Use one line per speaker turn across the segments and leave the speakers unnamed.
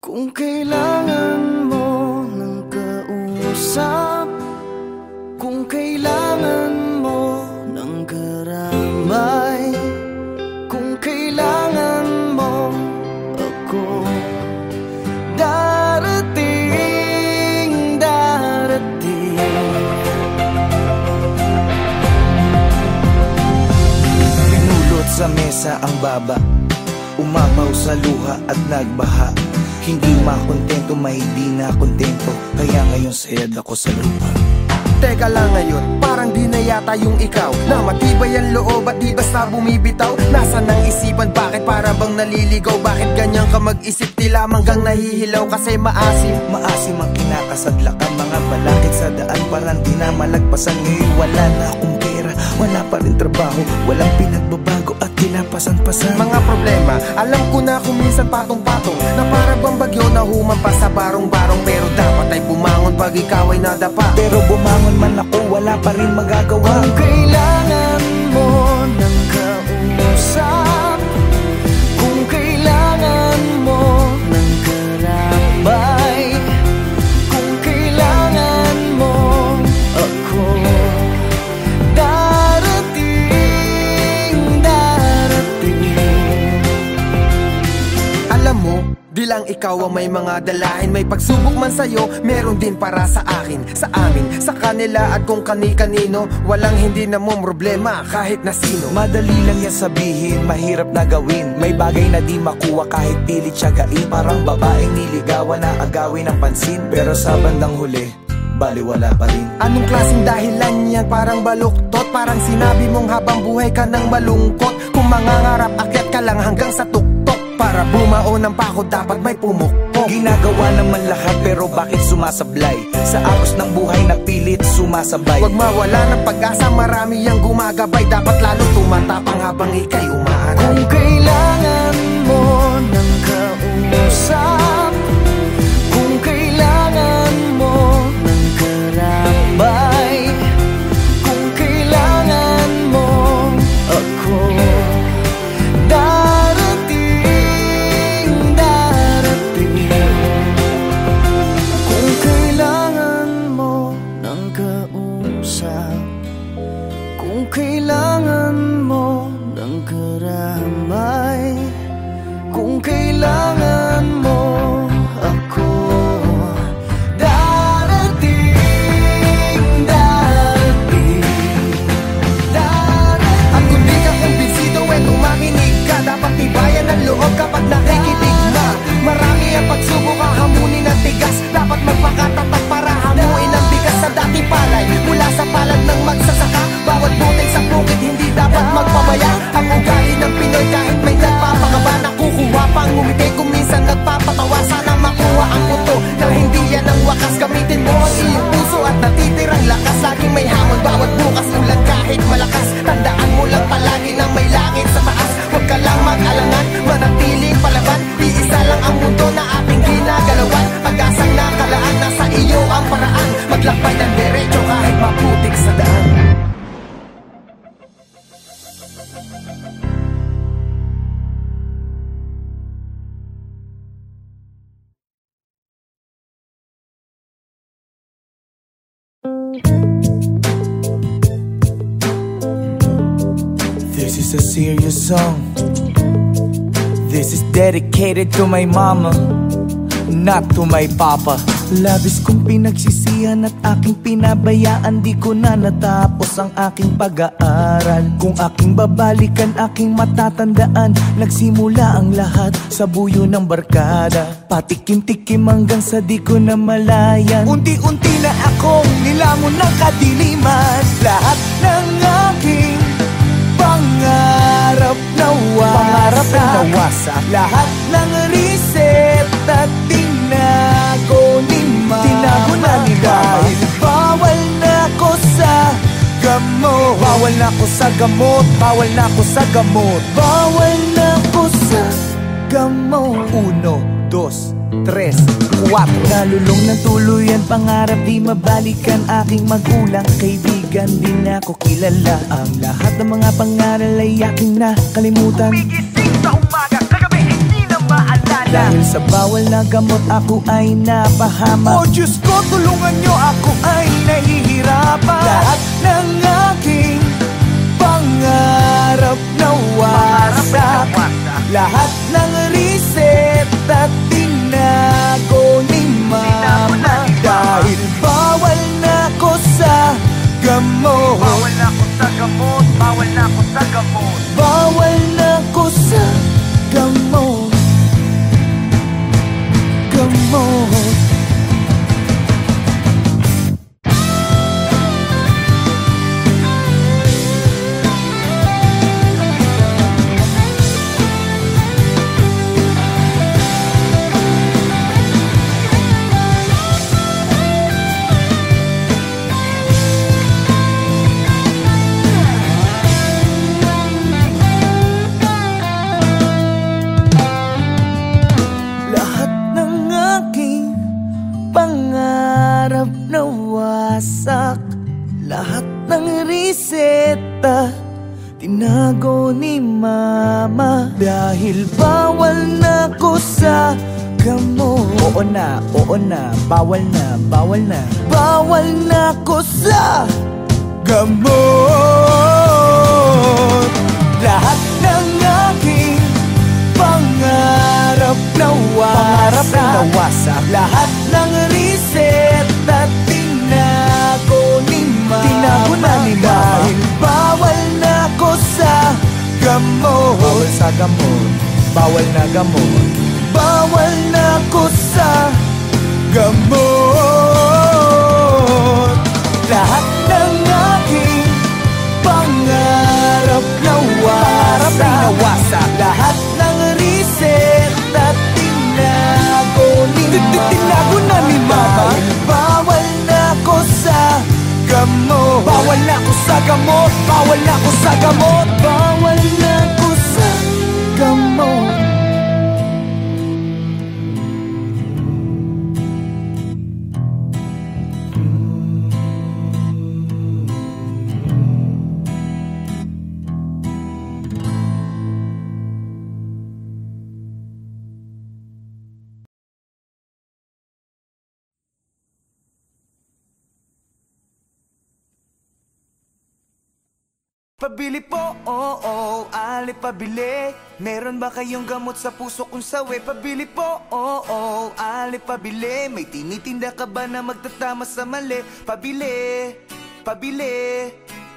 Kung kailangan mo ng kausap, kung kailangan mo ng karamay, kung kailangan mo ako, darating, darating.
Pinulot sa mesa ang baba, umapaw sa luha at nagbaha. Hindi makontento, may di na kontento, kaya ngayon sayad ako sa lupa.
Teka lang ngayon, parang di na yata yung ikaw, na matibay ang loob at di basta bumibitaw. Nasaan ang isipan, bakit para bang naliligaw? Bakit ganyan ka mag-isip, tila manggang nahihilaw? Kasi maasim
ang kinakasadlak ang mga balakid sa daan, parang di na malagpasan. Ngayon wala na akong pera, wala pa rin trabaho, walang pinagbabago at kinapasan-pasan. Mga
problema, alam ko na kung minsan patong-patong, na para bang bagyo na humampas sa barong-barong. Pero dapat ay bumangon pag ikaw ay nadapa.
Pero bumangon man ako, wala pa rin magagawa.
Kung kailangan mo ng kausap, kung kailangan mo ng karambay, kung kailangan mo ako, darating, darating.
Alam mo, di lang ikaw ang may mga dalahin. May pagsubok man sa'yo, meron din para sa akin, sa amin, sa kanila at kung kani-kanino. Walang hindi na mong problema kahit na sino.
Madali lang yan sabihin, mahirap na gawin. May bagay na di makuha kahit pilit siyagain. Parang babaeng niligawan na agawin ng pansin, pero sa bandang huli, baliwala pa rin.
Anong klaseng dahilan yan? Parang baluktot, parang sinabi mong habang buhay ka nang malungkot. Kung mangangarap, akyat ka lang hanggang sa tuktok. Para bumao ng pako, dapat may pumukpok.
Ginagawa naman lahat, pero bakit sumasablay? Sa agos ng buhay na pilit sumasabay.
Huwag mawala ng pag-asa, marami ang gumagabay. Dapat lalo tumatapang habang ika'y umaaral.
Kung kailangan mo ng kausap, kung kailangan mo ng karambay, kung kailangan mo ako, darating, darating. Kung kailangan mo ng kausap, kung kailangan mo ng karamay, kung kailangan mo ako, darating, darating, darating.
At kung di ka kumbinsido, makinig ka. Dapat tibayan ang loob kapag nakikinig na. Marami ang pagsubok, hahamunin ang tigas. Dapat magpakatatag para hamuin ang bigas sa dating palay. Mula sa palad ng magsasaka, bawat butil sa bukid hindi dapat magpabaya. Ang ugali ng Pinoy kahit may nagpapakaba, nakukuha pang ngumiti kung minsan nagpapatawa. Sana makuha ang puto na hindi yan ang wakas. Gamitin mo ang iyong puso at natitirang lakas. Laging may hamon bawat bukas, ulan kahit malakas. Tandaan mo lang palagi na may langit sa taas. Huwag ka lang mag-alangan, manatiling palaban. Iisa lang ang mundo na ating ginagalawan. Pag-asang nakalaan, nasa iyo ang paraan. Maglakbay ng derecho kahit maputik sa daan.
This is a serious song. This is dedicated to my mama, not to my papa. Labis kong pinagsisihan at aking pinabayaan. Di ko na natapos ang aking pag-aaral. Kung aking babalikan, aking matatandaan. Nagsimula ang lahat sa buyo ng barkada. Patikim-tikim hanggang sa di ko na malayan. Unti-unti na akong nilamon ng kadiliman. Lahat ng aking pangarap nawasak. Lahat ng reset at tinago ni mama. Tinago na ni mama. Bawal na ako sa gamot. Bawal na ako sa gamot. Bawal na ako sa gamot. Bawal na ako sa gamot. 1, 2, 3, 4. Nalulong ng tuluyan, pangarap di mabalikan. Aking magulang, kaibigan, di na ako kilala. Ang lahat ng mga pangaral ay aking nakalimutan.
Umigising sa umaga, kagabi hindi na maalala.
Dahil sa bawal na gamot ako ay napahamak.
Oh Diyos ko, tulungan nyo, ako ay nahihirapan.
Lahat ng aking pangarap na wasak. Lahat ng reseta tinago ni mama. Dahil bawal na ko sa gamot.
Bawal na ako sa gamot, bawal na ako sa gamot.
Bawal na ko sa gamot. Gamot. Pangarap na wasak. Lahat ng reseta tinago ni mama. Dahil bawal na ko sa gamot. Oo na, bawal na, bawal na. Bawal na ko sa gamot. Lahat ng aking pangarap na wasak. Lahat ng reseta tinago ni mama. Tinago na ni mama. Dahil bawal na ko sa gamot. Bawal sa gamot. Bawal na gamot. Bawal na ko sa gamot. Lahat ng aking pangarap na wasak. Lahat ng reseta tinago ni mama. Bawal na ko sa gamot. Bawal na ko sa gamot. Bawal na ko sa gamot. Bawal na ko sa gamot.
Pabili po, ali pabili. Meron ba kayong gamot sa puso kung sawi? Pabili po, ali pabili. May tinitinda ka ba na magtatama sa mali? Pabili, pabili,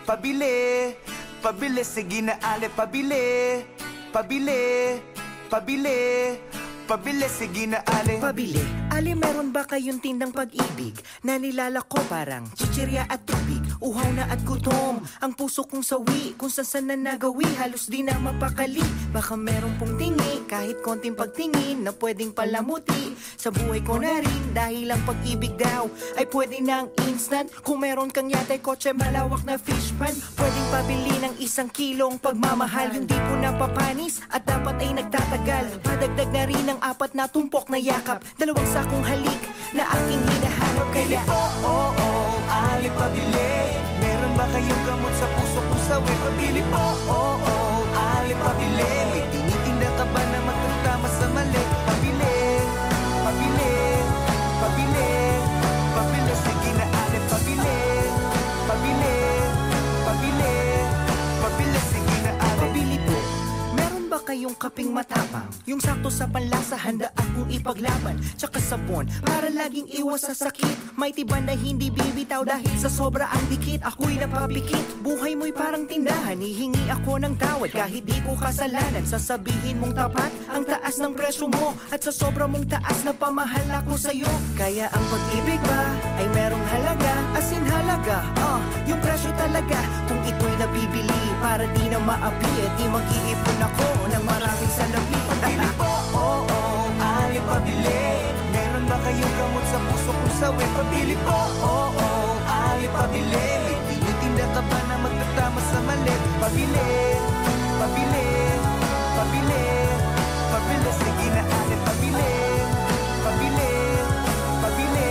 pabili, pabili. Sige na ali, pabili, pabili, pabili, pabili. Sige na ali.
Pabili, ali meron ba kayong tindang pag-ibig na nilalako parang chichirya at tubig? Uhaw na at gutom, ang puso kong sawi. Kung saan na nagawi, halos di na mapakali. Baka meron pong tingi, kahit konting pagtingin na pwedeng palamuti sa buhay ko na rin. Dahil ang pag-ibig daw ay pwede ng instant. Kung meron kang yatay kotse, malawak na fish pan, pwedeng pabili ng 1 kilong pagmamahal. Yung di po napapanis at dapat ay nagtatagal. Padagdag na rin ang 4 na tumpok na yakap, 2 sakong halik na aking hinahanap. Kaya
ali pabili. Meron ba kayong gamot sa puso kung sawi? Pabili po, ali pabili. May tinitinda ka ba na magtatama sa mali? Pabili, pabili, pabili, pabili. Sige na ali, pabili, pabili, pabili, pabili. Sige na ali.
Pabili po, meron ba kayong kaping matapang? Yung sakto sa panlasa, handa akong ipaglaban. Tsaka sabon, para laging iwas sa sakit. May tiban na hindi bibitaw dahil sa sobra ang dikit. Ako'y napapikit, buhay mo'y parang tindahan. Hihingi ako ng tawad kahit di ko kasalanan. Sasabihin mong tapat ang taas ng presyo mo, at sa sobra mong taas na pamahal ako sa'yo. Kaya ang pag-ibig ba ay merong halaga, as in halaga, yung presyo talaga. Kung ito'y nabibili para di na maapi, at di mag-iipon ako ng maraming salapi.
Pabili po, ali pabili. Meron ba kayong gamot sa puso kung sawi? Pabili po, ali pabili. May tinitinda ka ba na magtatama sa mali? Pabili, pabili, pabili, pabili. Sige na ali, pabili, pabili, pabili.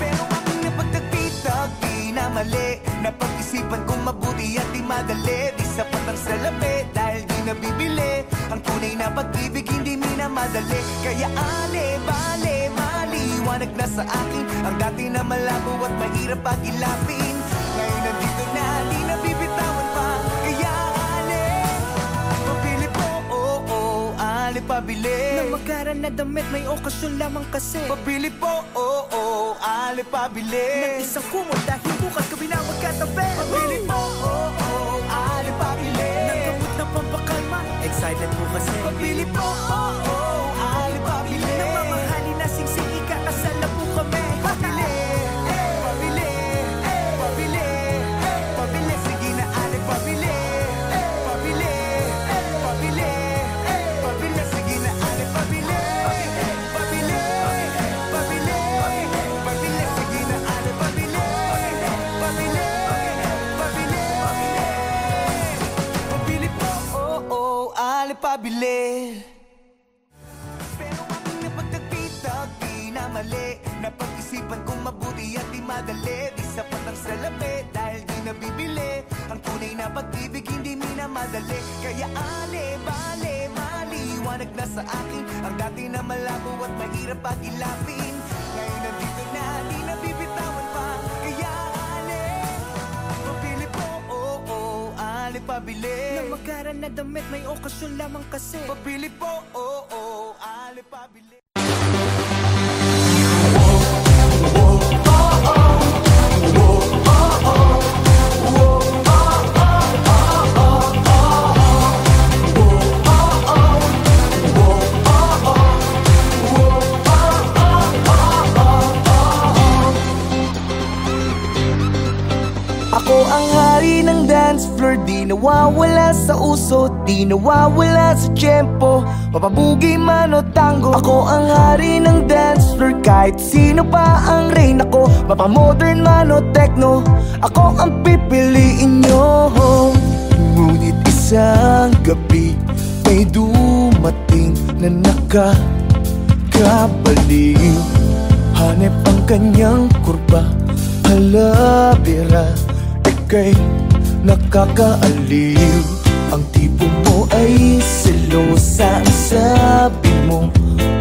Pero aking napagtagpitag, di na mali. Napag-isipan kong mabuti at di madali. Di sapat ang salapi dahil di nabibili. Ang tunay na pag-ibig hindi minamahal.
madali. Kaya bale, maliwanag na sa akin ang dati na malabo at mahirap pag-ilapin. Ngayon nandito na, di na bibitawan pa. Kaya pabili po, pabili.
Nang magaran na damit, may okasyon lamang kasi.
Pabili po, pabili.
Nang isang kumot dahil bukas gabi na magkatabi.
Pabili po, pabili.
Nang gamot na pampakalma, excited po kasi.
Pabili po, pabili.
Nang mamahalin na singsing, ikakasal na po kami.
Pabili, pabili. Pabili, sige na pabili. Pabili, pabili, sige na pabili. Pabili, pabili, sige na pabili. Pabili, pabili po, pabili. Pero aking napagtagpitag, di na mali. Napag-isipan kong mabuti at di madali. Di sapat ang salapi dahil di nabibili. Ang tunay na pag-ibig hindi minamadali. Kaya bale, maliwanag na sa akin ang dati na malabo at mahirap pag-ilapin. Ngayon nandito na, di nabibitawan pa. Kaya pabili po, pabili.
Nang magaran na damit, may okasyon lamang kasi.
Pabili po, pabili. Ako ang hari ng dance floor, di nawawala sa uso, di nawawala sa tiyempo. Mapabugi man o tango, ako ang hari ng dance floor. Kahit sino pa ang rain ako, mapamodern man o techno, ako ang pipiliin nyo. Ngunit isang gabi, may dumating na nakakabaliw. Hanep ang kanyang kurba, halabira, ika'y nakakaaliw. Ang tipo mo ay selosa, ang sabi mo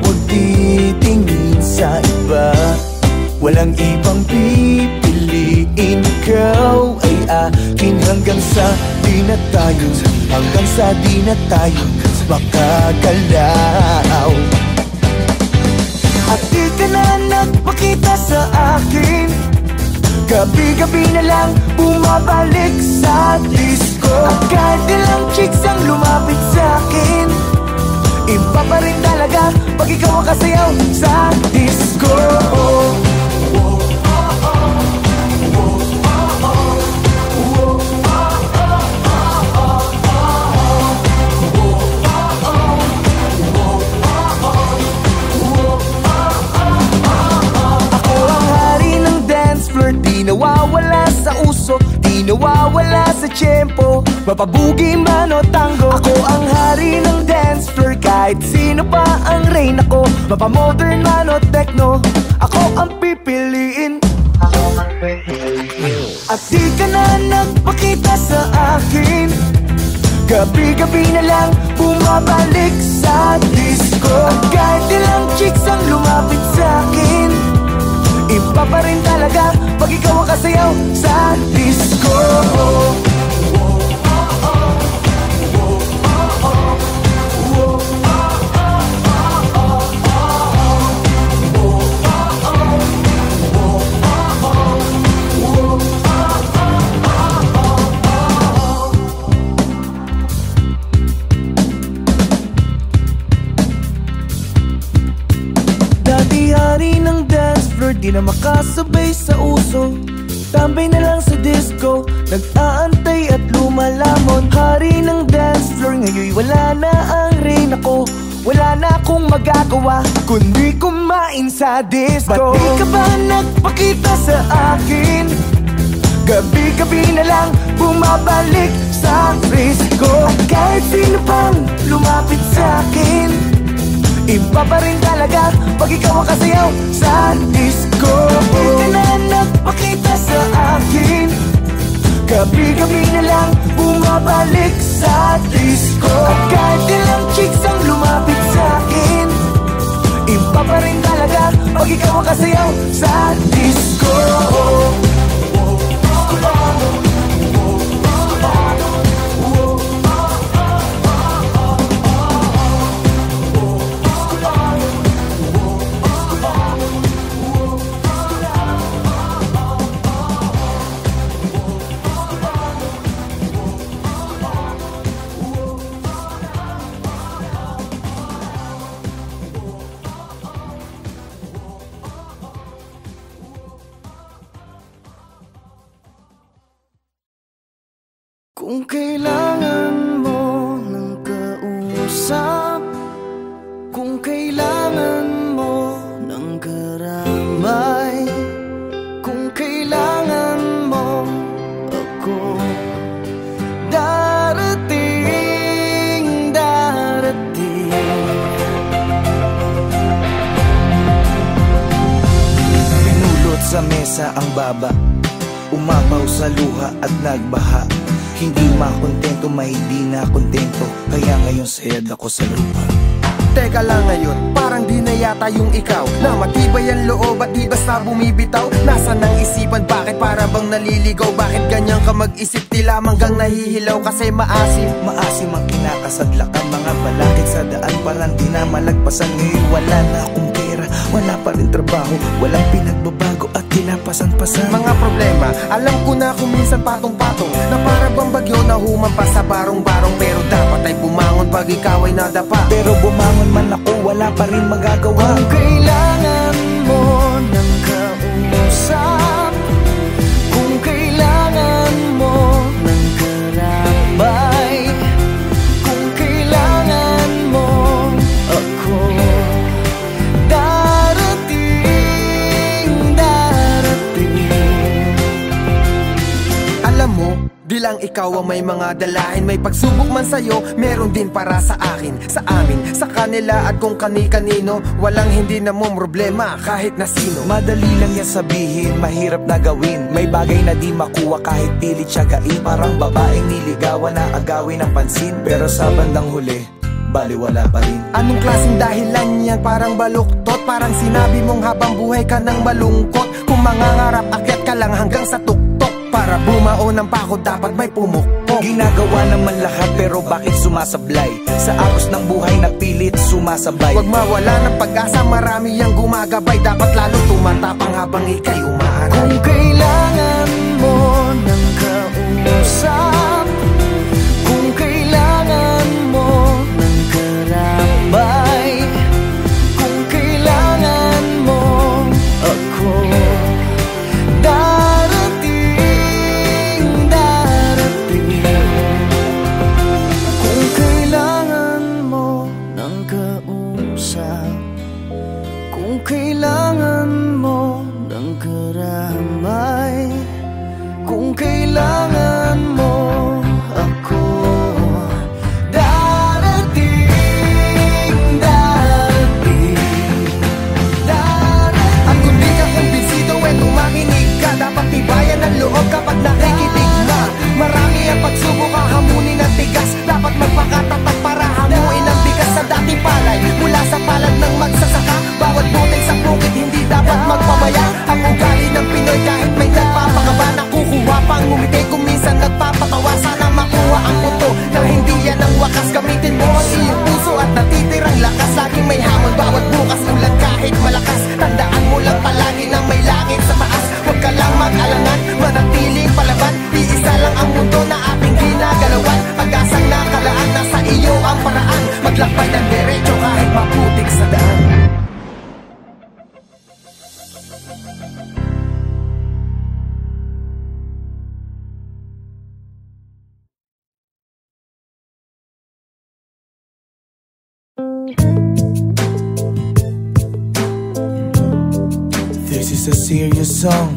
huwag titingin sa iba. Walang ibang pipiliin, ikaw ay akin hanggang sa di na tayo, hanggang sa di na tayo makagalaw. At di ka na nagpakita sa akin, gabi-gabi na lang bumabalik sa disco. At kahit ilang chicks ang lumapit sa akin, iba pa rin talaga pag ikaw ang kasayaw sa disco. Di nawawala sa uso, di nawawala sa tiyempo. Mapabugi man o tango, ako ang hari ng dance floor. Kahit sino pa ang rain ako, mapamodern man o techno, ako ang pipiliin. At di ka na nagpakita sa akin, gabi-gabi na lang bumabalik sa disco. At kahit ilang chicks ang lumapit sa akin, iba pa rin talaga pag ikaw ang kasayaw sa disco. Dati hari ng dance floor, di na makasabay sa uso, tambay na lang sa disco, nag-aantay at lumalamon. Hari ng dance floor, ngayon wala na ang rain ako, wala na akong magagawa kundi kumain sa disco. Ba't di ka ba nagpakita sa akin? Gabi-gabi na lang bumabalik sa disco. At kahit sino pang lumapit sa akin, iba pa rin talaga pag ikaw ang kasayaw sa disco. Di ka na nagpakita sa akin, gabi-gabi na lang bumabalik sa disco. At kahit ilang chicks ang lumapit sa akin, pa pa rin talaga pag ikaw ang kasayaw sa disco.
Kung kailangan mo ng kausap, kung kailangan mo ng karamay, kung kailangan mo ako, darating, darating.
Pinulot sa mesa ang baba, umapaw sa luha at nagbaha. Hindi makontento, may di na kontento, kaya ngayon sayad ako sa lupa.
Teka lang ngayon, parang di na yata yung ikaw, na matibay ang loob at di basta bumibitaw. Nasaan ang isipan, bakit para bang naliligaw? Bakit ganyan ka mag-isip, tila manggang nahihilaw kasi maasim?
Maasim ang kinakasadlak ang mga balakid sa daan, parang di na malagpasan. Ngayon wala na akong pera, wala pa rin trabaho, walang pinagbabago at tinapasan-pasan.
Mga problema, alam ko na kung minsan patong-patong, na para bang bagyo na humampas sa barong-barong. Pero dapat ay bumangon pag ikaw ay nadapa.
Pero bumangon man ako, wala pa rin magagawa.
Kung kailangan mo ng kausap, kung kailangan mo ng karamay, kung kailangan mo ako, darating, darating. Alam mo, di lang ikaw ang may mga dalahin. May pagsubok man sa'yo, meron din para sa akin, sa amin, sa kanila at kung kani-kanino. Walang hindi na mong problema kahit na sino.
Madali lang yan sabihin, mahirap na gawin. May bagay na di makuha kahit pilit siyagain. Parang babaeng niligawan na agawin ng pansin, pero sa bandang huli, baliwala pa rin.
Anong klaseng dahilan yan? Parang baluktot, parang sinabi mong habang buhay ka nang malungkot. Kung mangangarap, akyat ka lang hanggang sa tuktok. Para bumao ng pako, dapat may pumukpok.
Ginagawa naman lahat, pero bakit sumasablay? Sa agos ng buhay na pilit sumasabay.
Huwag mawala ng pag-asa, marami ang gumagabay. Dapat lalo tumatapang habang ika'y umaaray. Kung kailangan mo ng kausap, kung kailangan mo ng karamay, kung kailangan mo ako, darating, darating. Kung kailangan mo ng kausap, kung kailangan mo ng karamay, kung kailangan mo ako, darating, darating, darating. At kung di ka kumbinsido, tumakinig ka. Dapat tibayan ang loob kapag nakikinig na. Marami ang pagsubok, hahamunin ang tigas. Dapat magpakatatag para hamuin ang bigas sa dating palay. Mula sa palad ng magsasaka, bawat butil sa bukid hindi dapat magpamaya. Ang ugali ng Pinoy kahit may nagpapakaba, nakukuha pang ngumiti kung minsan nagpapatawa. Sana makuha ang puto na hindi yan ang wakas. Gamitin mo ang iyong puso at natitirang lakas. Laging may hamon bawat bukas, ulan kahit malakas. Tandaan mo lang palagi na may langit sa taas. Huwag ka lang mag-alangan, manatiling palaban. Iisa lang ang mundo na ating ginagalawan. Pag-asang nakalaan, nasa iyo ang paraan. Maglakbay ng derecho kahit maputik sa daan.
This is a serious song.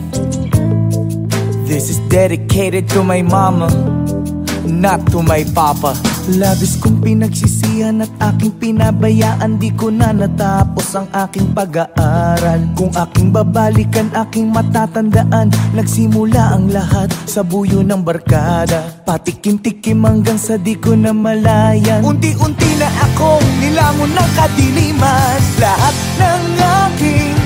This is dedicated to my mama, not to my papa. Labis kong pinagsisihan at aking pinabayaan, di ko na natapos ang aking pag-aaral. Kung aking babalikan, aking matatandaan, nagsimula ang lahat sa buyo ng barkada. Patikim-tikim hanggang sa di ko na malayan. Unti-unti na akong nilamon ng kadiliman. Lahat ng aking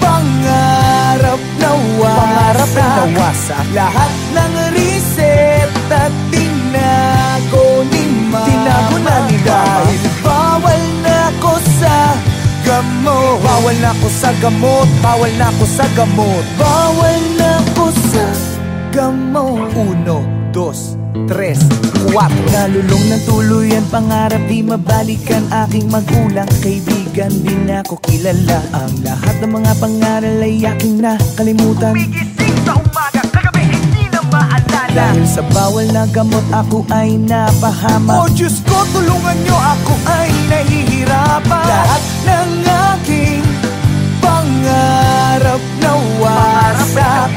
pangarap nawasak. Lahat ng reset at tinago ni mama. Tinago na ni dahil bawal na ko sa gamot. Bawal na ko sa gamot. Bawal na ko sa gamot. Bawal na ko sa gamot. 1, 2, 3, 4. Nalulong ng tuluyan, pangarap di mabalikan. Aking magulang, kaibigan, di na ko kilala. Ang lahat ng mga pangaral ay aking nakalimutan.
Umigising sa umaga, kagabi hindi na maalala.
Dahil sa bawal na gamot, ako ay napahamak.
Oh Diyos ko, tulungan nyo, ako ay nahihirapan.
Lahat ng aking pangarap nawasak.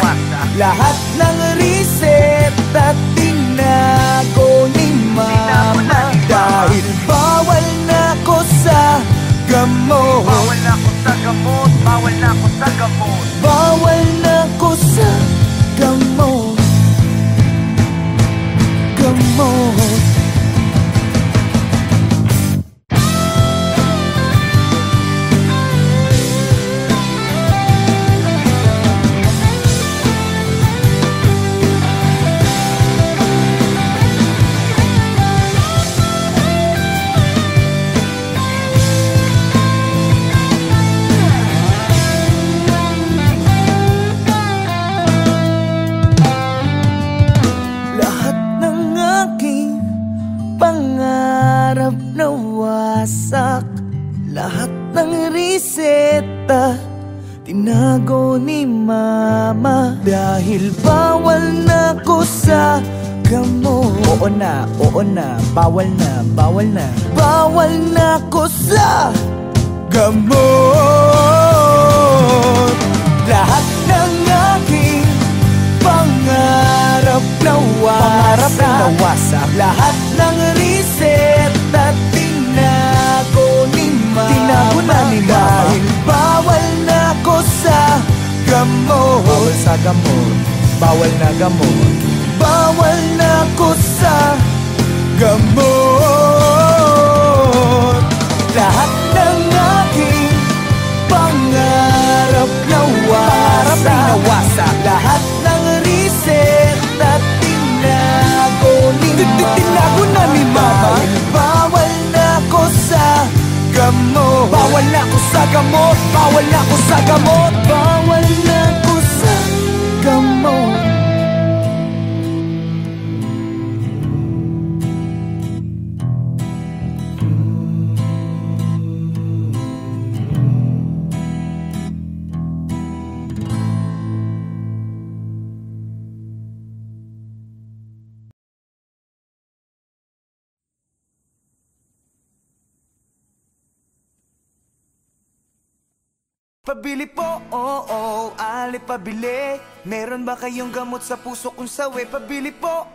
Lahat ng reset at tinago ni mama. Dahil bawal na ko sa gamot.
Bawal na ko sa gamot, bawal na ko sa gamot.
Bawal na ko sa gamot. Gamot. Pangarap nawasak. Lahat ng reseta tinago ni mama. Dahil bawal na ko sa gamot. Oo na, bawal na, bawal na. Bawal na ko sa gamot. Lahat ng aking pangarap nawasak. Lahat ng reset at tinago ni mama. Tinago na ni mama. Dahil bawal na ko sa gamot. Bawal sa gamot. Bawal na gamot. Bawal na ko sa gamot. Lahat ng aking pangarap nawasak. Lahat ng reset at tinago ni mama. Tinago na ni mama. Bawal na ko sa gamot. Bawal na ko sa gamot. Bawal na ko sa gamot. Bawal na ko sa gamot.
Pabili po, ali pabili. Meron ba kayong gamot sa puso kung sawi? Pabili po,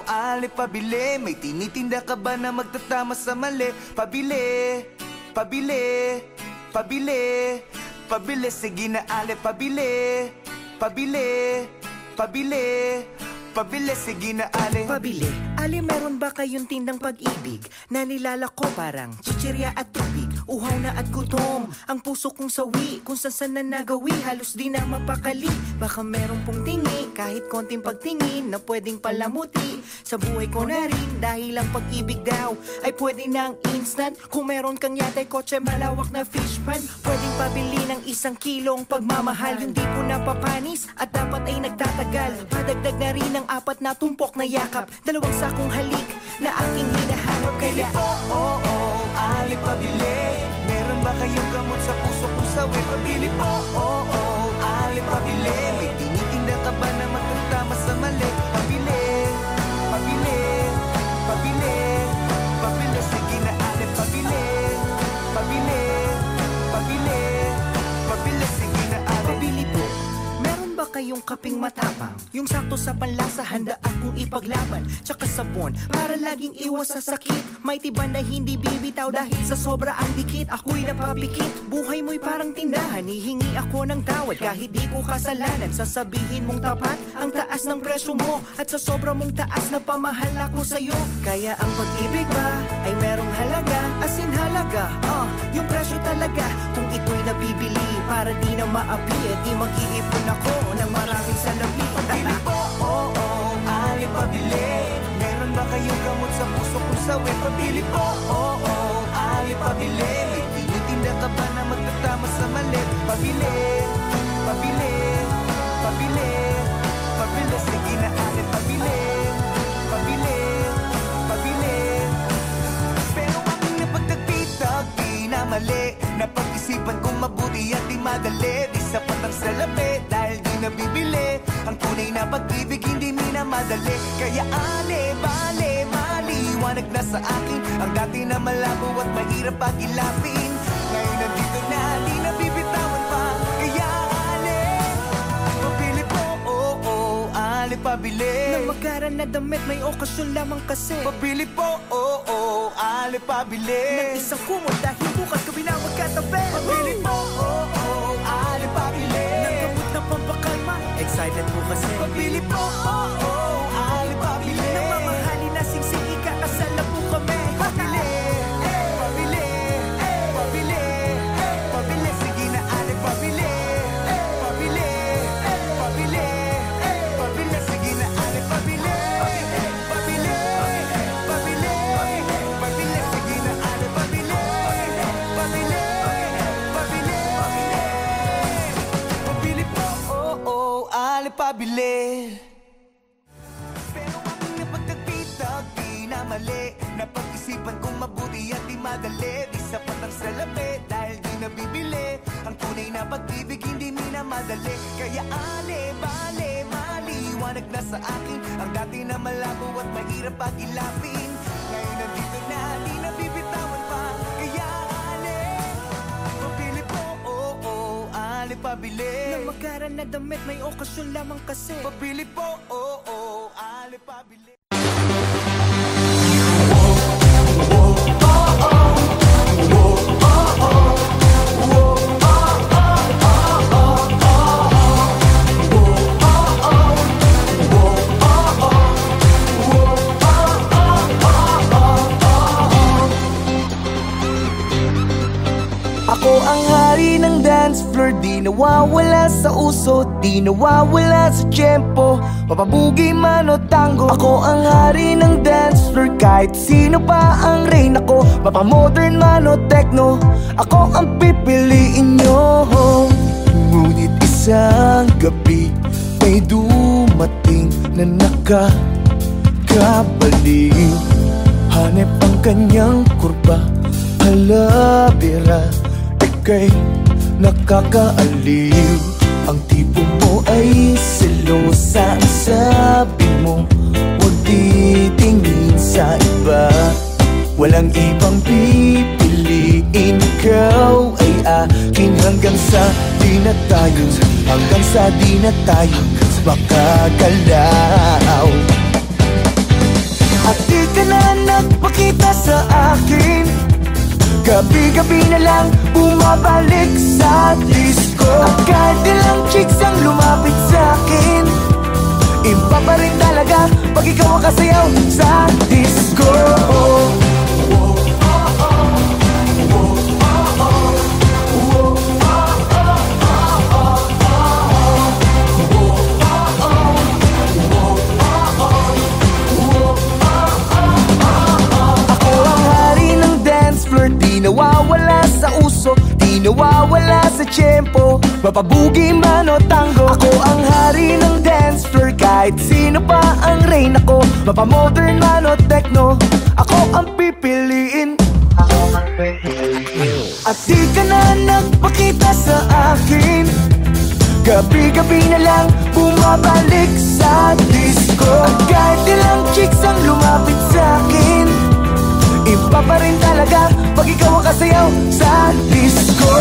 ali pabili. May tinitinda ka ba na magtatama sa mali? Pabili, pabili, pabili, pabili. Sige na ali pabili, pabili, pabili, pabili. Sige na ali.
Pabili, ali meron ba kayong tindang pag-ibig na nilalako parang chichirya at tubig? Uhaw na at gutom, ang puso kong sawi. Kung saan na nagawi, halos di na mapakali. Baka meron pong tingi, kahit konting pagtingin na pwedeng palamuti sa buhay ko na rin. Dahil ang pag-ibig daw ay pwede ng instant. Kung meron kang yatay kotse, malawak na fish pan, pwedeng pabili ng 1 kilong pagmamahal. Yung di ko napapanis at dapat ay nagtatagal. Padagdag na rin ng 4 na tumpok na yakap, 2 sakong halik na aking hinahanap.
Pabili po, ali pabili. Meron ba kayong gamot sa puso kung sawi? Pabili po, ali pabili. May tinitinda ka ba na magtatama sa mali? Pabili, pabili, pabili, pabili. Sige na ali pabili, pabili, pabili, pabili. Sige na ali.
Pabili po, meron ba kayong kaping matapang? Yung sakto sa panlasa, handa akong ipaglaban. Tsaka sabon, para laging iwas sa sakit. May tiban na hindi bibitaw dahil sa sobra ang dikit. Ako'y napapikit, buhay mo'y parang tindahan. Hihingi ako ng tawad kahit di ko kasalanan. Sasabihin mong tapat ang taas ng presyo mo, at sa sobra mong taas na pamahal ako sa'yo. Kaya ang pag-ibig ba ay merong halaga, as in halaga, yung presyo talaga. Kung ito'y nabibili para di na maapi, di mag-iipon ako ng maraming salapi.
Pabili po, alipabili. Meron ba kayong gamot sa puso kung sawi? Pabili po, alipabili. May tinitinda ka ba na magtatama sa mali? Pabili, pabili, pabili, pabili. Sige na alipabili, pabili, pabili. Pero aking napagtagpitag, di na mali. Napag-isipan kong mabuti at di madali. Di sapat ang salapi dahil di nabibili. Ang tunay na pag-ibig hindi minamadali. Kaya bale, maliwanag na sa akin ang dati na malabo at mahirap pag-ilapin. Ngayon nandito na, di nabibitawan pa. Kaya pabili po, alipabili.
Nang magaran na damit, may okasyon lamang kasi.
Pabili po, alipabili.
Nang isang kumot dahil bukas kabinawag katabi.
Pabili po, alipabili.
Nang gamot na pampakalma, excited po kasi.
Pabili po, alipabili.
Nang mamahalin na singsing, ikakasal na po kami.
Pabili, pabili, pabili, pabili. Sige na alipabili. Pabili, pabili, pabili. Sige na alipabili. Pabili, pabili, pabili. Sige na alipabili. Pabili, pabili, pabili po, alipabili. Pero aking napagtagpitag, di na mali. Napag-isipan kong mabuti at di madali. Di sapat ang salapi dahil di nabibili. Ang tunay na pag-ibig hindi minamadali. Kaya bale, maliwanag na sa akin ang dati na malabo at mahirap pag-ilapin. Ngayon nandito na, di nabibitawan pa. Kaya pabili po, alipabili.
Nang magaran na damit, may okasyon lamang kasi.
Pabili po, alipabili.
Ako ang hari ng dance floor, di nawawala sa uso, di nawawala sa tiyempo. Mapabugi man o tango, ako ang hari ng dance floor. Kahit sino pa ang reina ko, mapamodern man o techno, ako ang pipiliin nyo. Ngunit isang gabi, may dumating na nakakabaliw. Hanep ang kanyang kurba, halabira, ika'y nakakaaliw. Ang tipo mo ay selosa, ang sabi mo huwag titingin sa iba. Walang ibang pipiliin, ikaw ay akin hanggang sa di na tayo, hanggang sa di na tayo makagalaw. At di ka na nagpakita sa akin, gabi-gabi na lang bumabalik sa disco. At kahit ilang chicks ang lumapit sa akin, iba pa rin talaga pag ikaw ang kasayaw sa disco. Di nawawala sa uso, di nawawala sa tiyempo. Mapabugi man o tango, ako ang hari ng dance floor. Kahit sino pa ang reina ko, mapamodern man o techno, ako ang pipiliin. At di ka na nagpakita sa akin, gabi-gabi na lang bumabalik sa disco. At kahit ilang chicks ang lumapit sa akin, iba pa rin talaga pag ikaw ang kasayaw sa disco.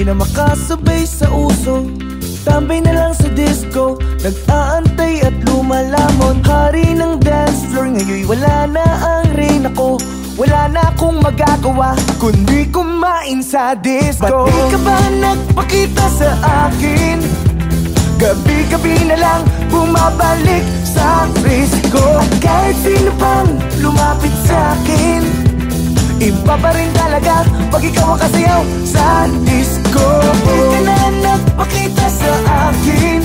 di na makasabay sa uso. Tambay na lang sa disco, nag-aantay at lumalamon. Hari ng dance floor, ngayon wala na ang rain ako. Wala na akong magagawa kundi kumain sa disco. Ba't di ka ba nagpakita sa akin? Gabi-gabi na lang bumabalik sa risiko. At kahit sino pang lumapit sa akin, iba pa rin talaga pag ikaw ang kasayaw sa disco. Di ka na nagpakita sa akin,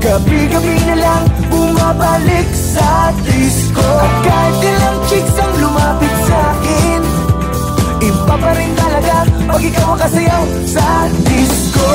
gabi-gabi na lang bumabalik sa disco. At kahit ilang chicks ang lumapit sa akin, iba pa rin talaga pag ikaw ang kasayaw sa disco.